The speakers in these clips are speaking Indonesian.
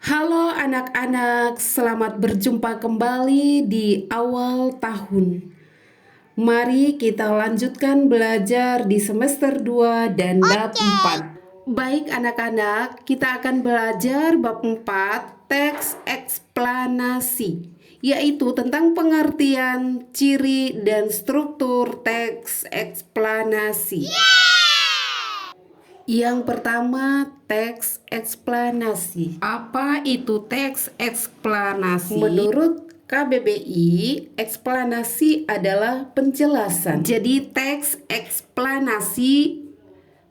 Halo anak-anak, selamat berjumpa kembali di awal tahun. Mari kita lanjutkan belajar di semester 2 dan bab 4. Baik anak-anak, kita akan belajar bab 4, teks eksplanasi, yaitu tentang pengertian, ciri, dan struktur teks eksplanasi. Yang pertama, teks eksplanasi. Apa itu teks eksplanasi? Menurut KBBI, eksplanasi adalah penjelasan. Jadi teks eksplanasi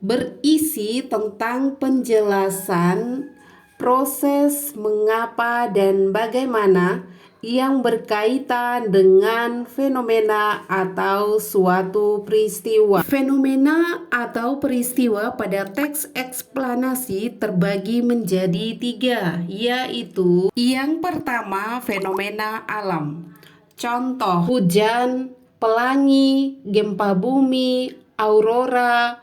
berisi tentang penjelasan proses mengapa dan bagaimana yang berkaitan dengan fenomena atau suatu peristiwa. Fenomena atau peristiwa pada teks eksplanasi terbagi menjadi 3, yaitu yang pertama fenomena alam. Contoh, hujan, pelangi, gempa bumi, aurora,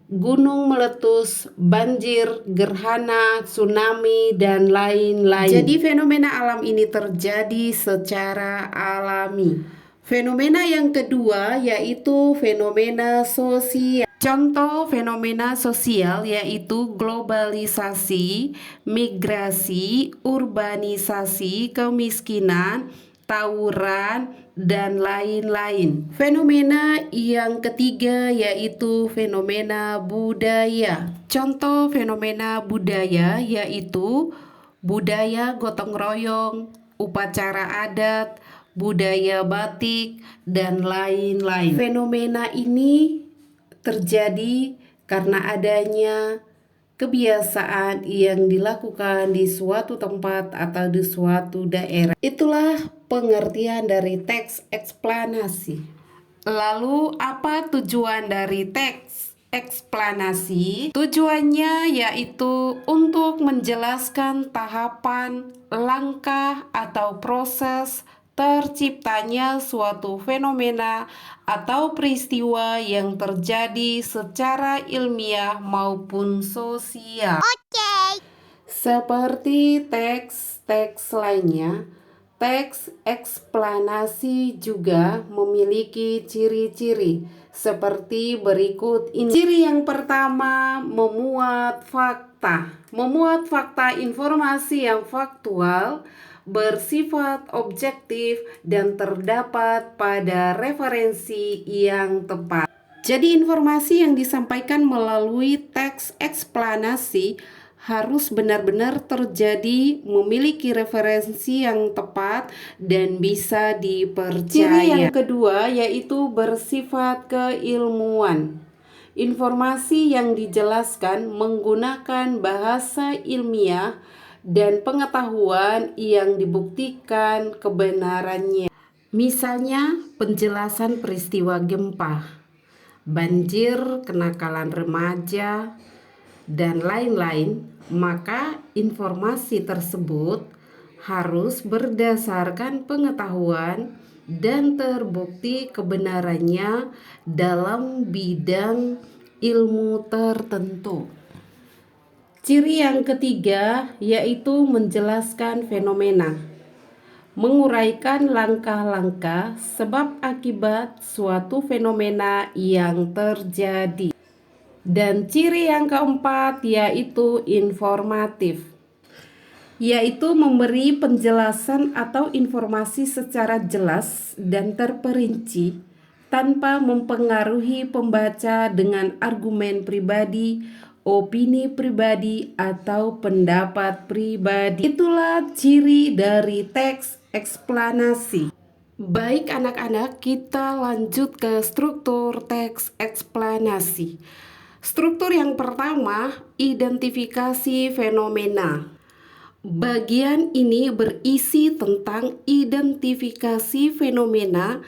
gunung meletus, banjir, gerhana, tsunami, dan lain-lain. Jadi fenomena alam ini terjadi secara alami. Fenomena yang kedua yaitu fenomena sosial. Contoh fenomena sosial yaitu globalisasi, migrasi, urbanisasi, kemiskinan, tawuran, dan lain-lain. Fenomena yang ketiga yaitu fenomena budaya. Contoh fenomena budaya yaitu budaya gotong royong, upacara adat, budaya batik, dan lain-lain. Fenomena ini terjadi karena adanya kebiasaan yang dilakukan di suatu tempat atau di suatu daerah. Itulah pengertian dari teks eksplanasi. Lalu apa tujuan dari teks eksplanasi? Tujuannya yaitu untuk menjelaskan tahapan, langkah, atau proses terciptanya suatu fenomena atau peristiwa yang terjadi secara ilmiah maupun sosial. Seperti teks-teks lainnya, teks eksplanasi juga memiliki ciri-ciri seperti berikut ini. Ciri yang pertama, memuat fakta. Memuat fakta informasi yang faktual, bersifat objektif, dan terdapat pada referensi yang tepat. Jadi informasi yang disampaikan melalui teks eksplanasi harus benar-benar terjadi, memiliki referensi yang tepat, dan bisa dipercaya. Ciri yang kedua yaitu bersifat keilmuan. Informasi yang dijelaskan menggunakan bahasa ilmiah dan pengetahuan yang dibuktikan kebenarannya. Misalnya penjelasan peristiwa gempa, banjir, kenakalan remaja, dan lain-lain, maka informasi tersebut harus berdasarkan pengetahuan dan terbukti kebenarannya dalam bidang ilmu tertentu. Ciri yang ketiga yaitu menjelaskan fenomena, menguraikan langkah-langkah sebab akibat suatu fenomena yang terjadi. Dan ciri yang keempat yaitu informatif, yaitu memberi penjelasan atau informasi secara jelas dan terperinci tanpa mempengaruhi pembaca dengan argumen pribadi, opini pribadi, atau pendapat pribadi. Itulah ciri dari teks eksplanasi. Baik anak-anak, kita lanjut ke struktur teks eksplanasi. Struktur yang pertama, identifikasi fenomena. Bagian ini berisi tentang identifikasi fenomena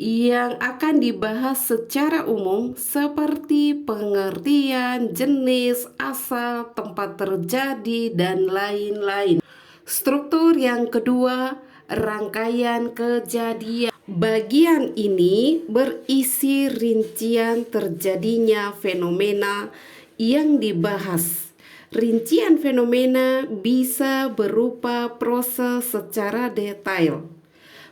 yang akan dibahas secara umum seperti pengertian, jenis, asal, tempat terjadi, dan lain-lain. Struktur yang kedua, rangkaian kejadian. Bagian ini berisi rincian terjadinya fenomena yang dibahas Rincian fenomena bisa berupa proses secara detail.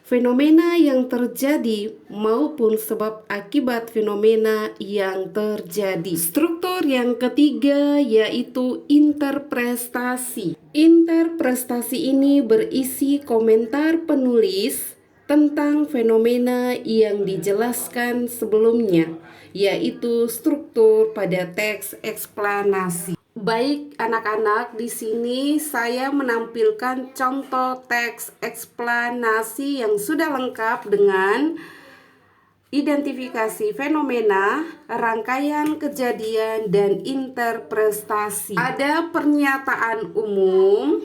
Fenomena yang terjadi maupun sebab akibat fenomena yang terjadi. Struktur yang ketiga yaitu interpretasi. Interpretasi ini berisi komentar penulis tentang fenomena yang dijelaskan sebelumnya, yaitu struktur pada teks eksplanasi. Baik anak-anak, di sini saya menampilkan contoh teks eksplanasi yang sudah lengkap dengan identifikasi fenomena, rangkaian kejadian, dan interpretasi. Ada pernyataan umum,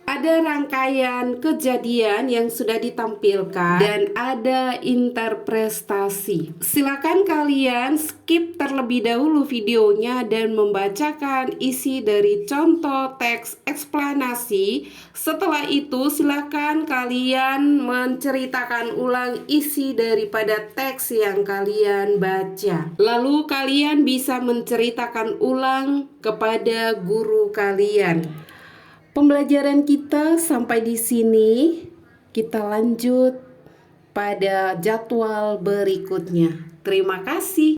ada rangkaian kejadian yang sudah ditampilkan, dan ada interpretasi. Silakan kalian skip terlebih dahulu videonya dan membacakan isi dari contoh teks eksplanasi. Setelah itu silakan kalian menceritakan ulang isi daripada teks yang kalian baca. Lalu kalian bisa menceritakan ulang kepada guru kalian. Pembelajaran kita sampai di sini. Kita lanjut pada jadwal berikutnya. Terima kasih.